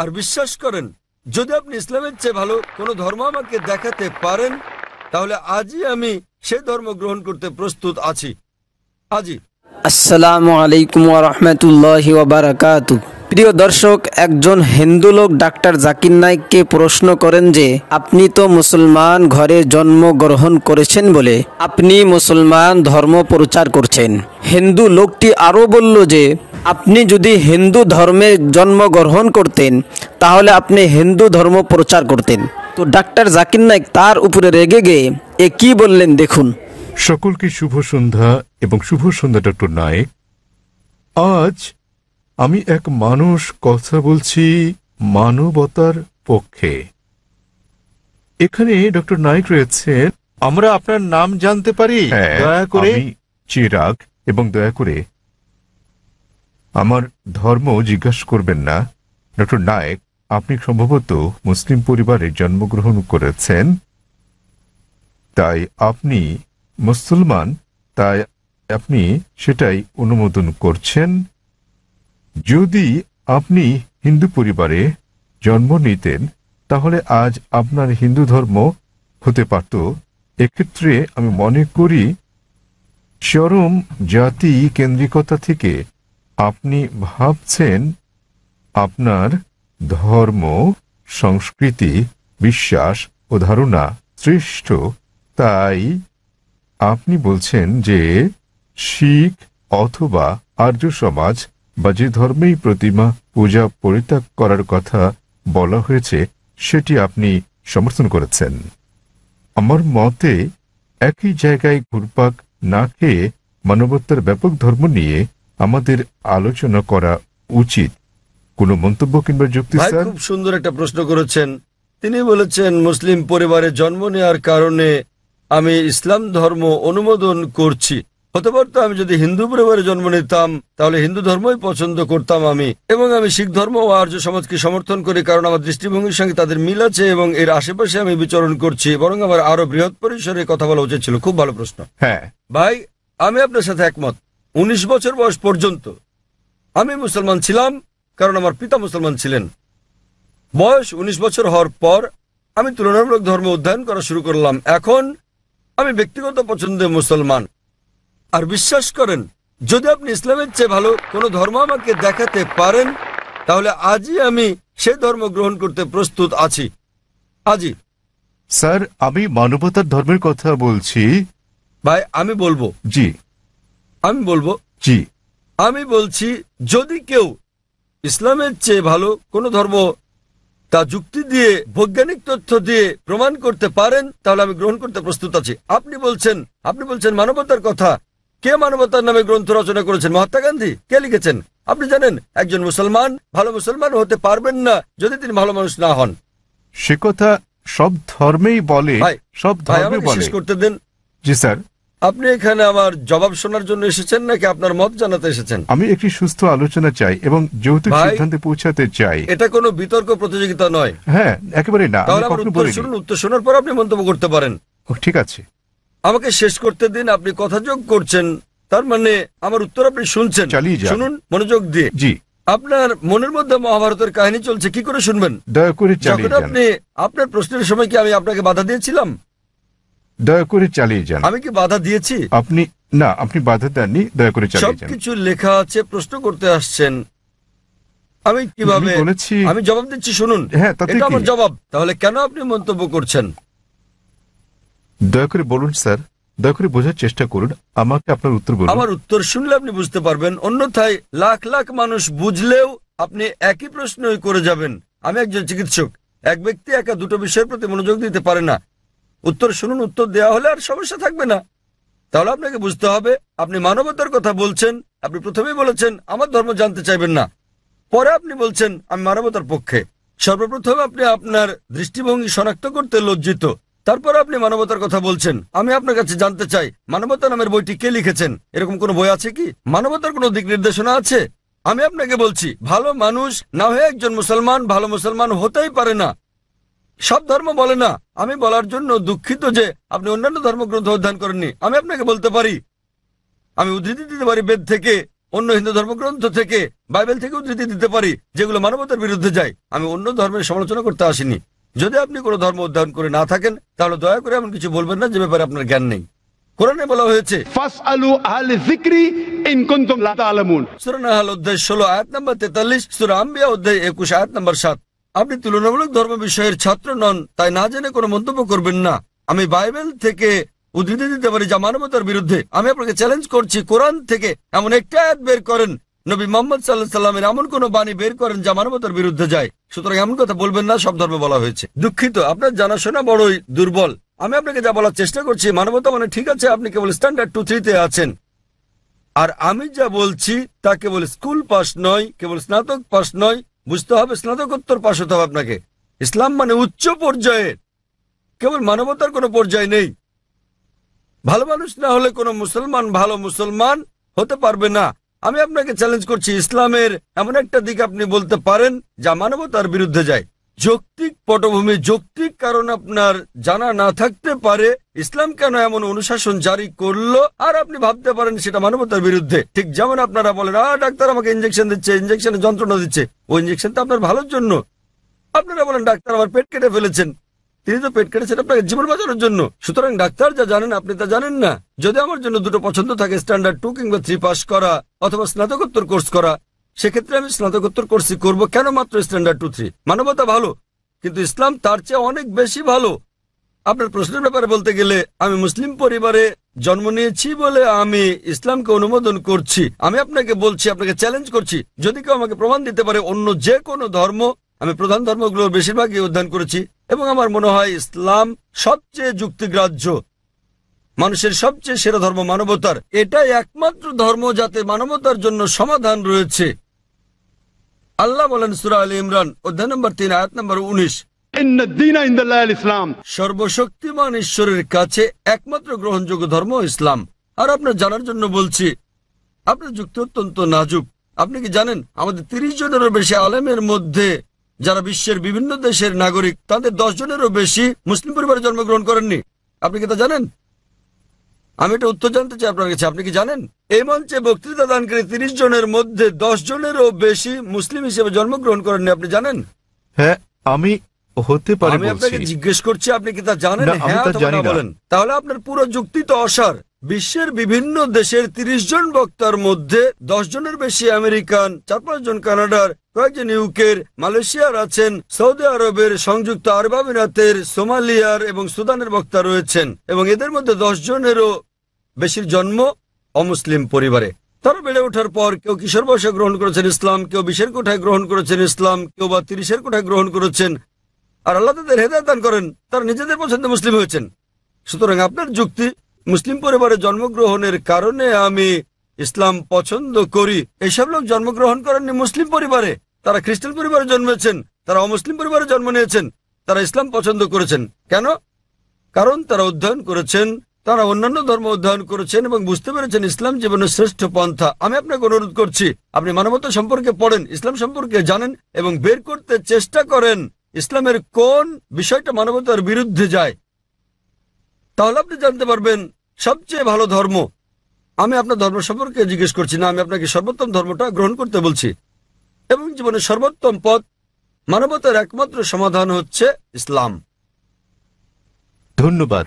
আর বিশ্বাস করেন, যদি আপনি ইসলামের চেয়ে ভালো কোনো ধর্ম আমাকে দেখাতে পারেন, তাহলে আজই আমি সে ধর্ম গ্রহণ করতে প্রস্তুত আছি। আজই। আসসালামু আলাইকুম ওয়া রাহমাতুল্লাহি ওয়া বারাকাতুহু। প্রিয় দর্শক, একজন হিন্দু লোক ডাক্তার জাকির নায়েককে প্রশ্ন করেন যে আপনি তো মুসলমান ঘরে জন্মগ্রহণ করেছেন বলে আপনি মুসলমান ধর্ম প্রচার করছেন। হিন্দু লোকটি আরও বলল যে আপনি যদি হিন্দু ধর্মে জন্মগ্রহণ করতেন তাহলে আপনি হিন্দু ধর্ম প্রচার করতেন। তো ডাক্তার জাকির নায়েক তার উপরে রেগে গিয়ে কি বললেন দেখুন। সকলকে শুভ সন্ধ্যা এবং শুভ সন্ধ্যা ডক্টর নায়েক। আজ আমি এক মানুষ কথা বলছি মানবতার পক্ষে। এখানে ডক্টর নায়েক রয়েছেন। আমরা আপনার নাম জানতে পারি দয়া করে? আমি চিরাগ, এবং দয়া করে আমার ধর্ম জিজ্ঞাসা করবেন না। ডক্টর নায়েক, আপনি সম্ভবত মুসলিম পরিবারে জন্মগ্রহণ করেছেন, তাই আপনি মুসলমান, তাই আপনি সেটাই অনুমোদন করছেন। যদি আপনি হিন্দু পরিবারে জন্ম নিতেন তাহলে আজ আপনার হিন্দু ধর্ম হতে পারত। এক্ষেত্রে আমি মনে করি চরম জাতি কেন্দ্রিকতা থেকে আপনি ভাবছেন আপনার ধর্ম, সংস্কৃতি, বিশ্বাস ও ধারণা শ্রেষ্ঠ, তাই আপনি বলছেন যে শিখ অথবা আর্য সমাজ বা যে ধর্মেই প্রতিমা পূজা পরিত্যাগ করার কথা বলা হয়েছে সেটি আপনি সমর্থন করেছেন। আমার মতে একই জায়গায় ঘুরপাক না খেয়ে মানবতার ব্যাপক ধর্ম নিয়ে আমাদের আলোচনা করা উচিত। কোনো মন্তব্য কিংবা যুক্তি? ভাই খুব সুন্দর একটা প্রশ্ন করেছেন। তিনি বলেছেন মুসলিম পরিবারে জন্ম নেওয়ার কারণে আমি ইসলাম ধর্ম অনুমোদন করছি। হতে পারতো আমি যদি হিন্দু পরিবারে জন্ম নিতাম তাহলে হিন্দু ধর্মই পছন্দ করতাম আমি, এবং আমি শিখ ধর্ম ও আর্য সমাজকে সমর্থন করি কারণ আমার দৃষ্টিভঙ্গির সঙ্গে তাদের মিল আছে এবং এর আশেপাশে আমি বিচরণ করছি। বরং আমার আরো বৃহৎ পরিসরে কথা বলা উচিত ছিল। খুব ভালো প্রশ্ন। হ্যাঁ ভাই, আমি আপনার সাথে একমত। 19 বছর বয়স পর্যন্ত আমি মুসলমান ছিলাম কারণ আমার পিতা মুসলমান ছিলেন। বয়স 19 বছর হওয়ার পর আমি তুলনামূলক ধর্ম অধ্যয়ন করা শুরু করলাম। এখন আমি ব্যক্তিগত পছন্দে মুসলমান। আর বিশ্বাস করেন, যদি আপনি ইসলামের চেয়ে ভালো কোনো ধর্ম আমাকে দেখাতে পারেন তাহলে আজই আমি সে ধর্ম গ্রহণ করতে প্রস্তুত আছি। আজই। স্যার, আমি মানবতার ধর্মের কথা বলছি। ভাই আমি বলবো জি জি আমি বলছি, যদি কেউ ইসলামের চেয়ে ভালো কোনো ধর্ম তা যুক্তি দিয়ে, বৈজ্ঞানিক তথ্য দিয়ে প্রমাণ করতে পারেন তাহলে আমি গ্রহণ করতে প্রস্তুত আছি। আপনি বলছেন মানবতার কথা। কে মানবতার নামে গ্রন্থ রচনা করেছেন? মহাত্মা গান্ধী। কে লিখেছেন? আপনি জানেন একজন মুসলমান ভালো মুসলমান হতে পারবেন না যদি তিনি ভালো মানুষ না হন। সে কথা সব ধর্মেই বলে, সব ধর্মে বলে। শেষ করতে দেন। জি স্যার। আপনি এখানে আমার জবাব শোনার জন্য এসেছেন নাকি আপনার মত জানাতে এসেছেন? আমি একটি সুস্থ আলোচনা চাই এবং যৌতুক সিদ্ধান্তে পৌঁছাতে চাই। এটা কোনো বিতর্ক প্রতিযোগিতা নয়। হ্যাঁ, একেবারে না। তাহলে আমার উত্তর শুনুন, উত্তর শোনার পর আপনি মন্তব্য করতে পারেন। ঠিক আছে, আমাকে শেষ করতে দিন। আপনি কথা যোগ করছেন, তার মানে আমার উত্তর আপনি শুনছেন। শুনুন মনোযোগ দিয়ে। জি। আপনার মনের মধ্যে মহাভারতের কাহিনী চলছে, কি করে শুনবেন? দয়া করে চালিয়ে যান। আপনি আপনার প্রশ্নের সময় কি আমি আপনাকে বাধা দিয়েছিলাম? দয়া করে চালিয়ে যান। আমি কি বাধা দিয়েছি? আপনি বাধা দেননি। দয়া করে চালিয়ে যান। সবকিছু লেখা আছে, প্রশ্ন করতে আসছেন। আমি কিভাবে বলেছি? আমি জবাব দিচ্ছি, শুনুন। হ্যাঁ, এটা আমার জবাব। তাহলে কেন আপনি মন্তব্য করছেন? দয়া করে বলুন স্যার, দয়া করে বোঝার চেষ্টা করুন। আমাকে আপনার উত্তর বলুন। আমার উত্তর শুনলে আপনি বুঝতে পারবেন, অন্যথায় লাখ লাখ মানুষ বুঝলেও আপনি একই প্রশ্নই করে যাবেন। আমি একজন চিকিৎসক। এক ব্যক্তি একা দুটো বিষয়ের প্রতি মনোযোগ দিতে পারে না। উত্তর শুনুন, উত্তর দেওয়া হলে আর সমস্যা থাকবে না। তাহলে আপনাকে বুঝতে হবে আপনি মানবতার কথা বলছেন। আপনি প্রথমেই বলেছেন আমার ধর্ম জানতে চাইবেন না, পরে আপনি বলছেন আমি মানবতার পক্ষে। সর্বপ্রথম আপনি আপনার দৃষ্টিভঙ্গি শনাক্ত করতে লজ্জিত, তারপর আপনি মানবতার কথা বলছেন। আমি আপনার কাছে জানতে চাই, মানবতা নামের বইটি কে লিখেছেন? এরকম কোনো বই আছে কি? মানবতার কোনো দিক নির্দেশনা আছে? আমি আপনাকে বলছি, ভালো মানুষ না হয়ে একজন মুসলমান ভালো মুসলমান হতেই পারে না। সব ধর্ম বলে না। আমি বলার জন্য দুঃখিত যে আপনি অন্যান্য ধর্মগ্রন্থ অধ্যয়ন করেননি। আমি আপনাকে বলতে পারি, আমি উদ্ধৃতি দিতে পারি বেদ থেকে, অন্য হিন্দু ধর্মগ্রন্থ থেকে, বাইবেল থেকে উদ্ধৃতি দিতে পারি যেগুলো মানবতার বিরুদ্ধে যায়। আমি অন্য ধর্মের সমালোচনা করতে আসিনি। যদি আপনি কোনো ধর্ম অধ্যয়ন করে না থাকেন তাহলে দয়া করে এমন কিছু বলবেন না যে ব্যাপারে আপনার জ্ঞান নেই। কোরআনে বলা হয়েছে ফাসআলু আহলে যিকরি ইন কুনতুম লা তা'লামুন। সূরা নাহল অধ্যায় 16 আয়াত নম্বর 43, সূরা আম্বিয়া অধ্যায় 21 আয়াত নম্বর 7। আপনি তুলনামূলক ধর্ম বিষয়ের ছাত্র নন, তাই না জেনে কোনো মন্তব্য করবেন না। আমি বাইবেল থেকে উদ্ধৃতি দিতে পারি যা মানবতার বিরুদ্ধে। আমি আপনাকে চ্যালেঞ্জ করছি, কোরআন থেকে এমন একটা আয়াত বের করেন, নবী মুহাম্মদ সাল্লাল্লাহু আলাইহি সাল্লামের এমন কোন বাণী বের করেন যা মানবতার বিরুদ্ধে যায়। সুতরাং এমন কথা বলবেন না সব ধর্মে বলা হয়েছে। দুঃখিত, আপনার জানাশোনা বড়ই দুর্বল। আমি আপনাকে যা বলার চেষ্টা করছি, মানবতা মানে ঠিক আছে, আপনি কেবল স্ট্যান্ডার্ড 2-3 আছেন। আর আমি যা বলছি তা কেবল স্কুল পাস নয়, কেবল স্নাতক পাস নয়, বুঝতে হবে স্নাতকোত্তর পাস হতে হবে আপনাকে। ইসলাম মানে উচ্চ পর্যায়ের, কেবল মানবতার কোনো পর্যায় নেই। ভালো মানুষ না হলে কোনো মুসলমান ভালো মুসলমান হতে পারবে না। আমি আপনাকে চ্যালেঞ্জ করছি, ইসলামের এমন একটা দিক আপনি বলতে পারেন যা মানবতার বিরুদ্ধে যায়। যৌক্তিক পটভূমি, যৌক্তিক কারণ আপনার জানা না থাকতে পারে ইসলাম কেন এমন অনুশাসন জারি করলো, আর আপনি ভাবতে পারেন সেটা মানবতার বিরুদ্ধে। ঠিক যেমন আপনারা বলেন, ডাক্তার আমাকে ইঞ্জেকশন দিচ্ছে, ইঞ্জেকশনে যন্ত্রণা দিচ্ছে, ওই ইঞ্জেকশন তো আপনার ভালোর জন্য। আপনারা বলেন ডাক্তার আমার পেট কেটে ফেলেছেন, তিনি তো পেট কেটেছেন আপনাকে জীবন বাঁচানোর জন্য। সুতরাং ডাক্তার যা জানেন আপনি তা জানেন না। যদি আমার জন্য দুটো পছন্দ থাকে, স্ট্যান্ডার্ড 2 কিংবা 3 পাস করা অথবা স্নাতকোত্তর কোর্স করা, সেক্ষেত্রে আমি স্নাতকোত্তর কোর্সই করব। কেন মাত্র স্ট্যান্ডার্ড 2-3? মানবতা ভালো, কিন্তু ইসলাম তার চেয়ে অনেক বেশি ভালো। আপনার প্রশ্নের ব্যাপারে বলতে গেলে, আমি মুসলিম পরিবারে জন্ম নিয়েছি বলে আমি ইসলামকে অনুমোদন করছি। আমি আপনাকে বলছি, আপনাকে চ্যালেঞ্জ করছি, যদি কেউ আমাকে প্রমাণ দিতে পারে অন্য যে কোনো ধর্ম, আমি প্রধান ধর্মগুলোর বেশিরভাগই অধ্যয়ন করেছি এবং আমার মনে হয় ইসলাম সবচেয়ে যুক্তিগ্রাহ্য, মানুষের সবচেয়ে সেরা ধর্ম মানবতার। এটাই একমাত্র ধর্ম যাতে মানবতার জন্য সমাধান রয়েছে। আল্লাহ বলেন সূরা আলে ইমরান অধ্যায় নম্বর 3 আয়াত নম্বর 19, ইন্নাদ-দীনা ইনদাল্লাহিল ইসলাম। সর্বশক্তিমান ঈশ্বরের কাছে একমাত্র গ্রহণযোগ্য ধর্ম ইসলাম। আর আপনার জানার জন্য বলছি, আপনার যুক্তি অত্যন্ত নাজুক। আপনি কি জানেন আমাদের 30 জনেরও বেশি আলেমের মধ্যে যারা বিশ্বের বিভিন্ন দেশের নাগরিক, তাদের 10 জনেরও বেশি মুসলিম পরিবারে জন্মগ্রহণ করেননি? আপনি কি তা জানেন? আমি এটা উত্তর জানতে চাই আপনার কাছে, আপনি কি জানেন এই মঞ্চে বক্তৃতা দানকারী 30 জনের মধ্যে 10 জনেরও বেশি মুসলিম হিসেবে জন্মগ্রহণ করেননি? আপনি জানেন? হ্যাঁ, আমি হতে পারে আমি আপনাকে বলছি। জিজ্ঞেস করছি, আপনি কি তা জানেন? না, আমি হ্যাঁ তা অথবা জানি না না। বলেন। তাহলে আপনার পুরো যুক্তি তো অসার। বিশ্বের বিভিন্ন দেশের 30 জন বক্তার মধ্যে 10 জনের বেশি আমেরিকান, 4-5 জন কানাডার, কয়েকজন ইউকের, মালয়েশিয়ার আছেন, সৌদি আরবের, সংযুক্ত আরব আমিরাতের, সোমালিয়ার এবং সুদানের বক্তা রয়েছেন, এবং এদের মধ্যে 10 জনেরও বেশির জন্ম অমুসলিম পরিবারে। তারা বেড়ে ওঠার পর কেউ কিশোর বয়সে গ্রহণ করেছেন ইসলাম, কেউ 20-এর কোঠায় গ্রহণ করেছেন ইসলাম, কেউ বা 30-এর কোঠায় গ্রহণ করেছেন। আর আল্লাহ তাদের হেদায়েত দান করেন, তারা নিজেদের পছন্দে মুসলিম হয়েছেন। সুতরাং আপনার যুক্তি, মুসলিম পরিবারে জন্মগ্রহণের কারণে আমি ইসলাম পছন্দ করি, এইসব লোক জন্মগ্রহণ করেননি মুসলিম পরিবারে, তারা খ্রিস্টান পরিবারে জন্মেছেন, তারা অমুসলিম পরিবারে জন্ম নিয়েছেন, তারা ইসলাম পছন্দ করেছেন। কেন? কারণ তারা অধ্যয়ন করেছেন, তারা অন্যান্য ধর্ম অধ্যয়ন করেছেন এবং বুঝতে পেরেছেন ইসলাম জীবনের শ্রেষ্ঠ পন্থা। আমি আপনাকে অনুরোধ করছি, আপনি মানবতা সম্পর্কে পড়েন, ইসলাম সম্পর্কে জানেন এবং বের করতে চেষ্টা করেন ইসলামের কোন বিষয়টা মানবতার বিরুদ্ধে যায়। তাহলে আপনি জানতে পারবেন সবচেয়ে ভালো ধর্ম। আমি আপনার ধর্ম সম্পর্কে জিজ্ঞেস করছি না, আমি আপনাকে সর্বোত্তম ধর্মটা গ্রহণ করতে বলছি। এবং জীবনের সর্বোত্তম পথ, মানবতার একমাত্র সমাধান হচ্ছে ইসলাম। ধন্যবাদ।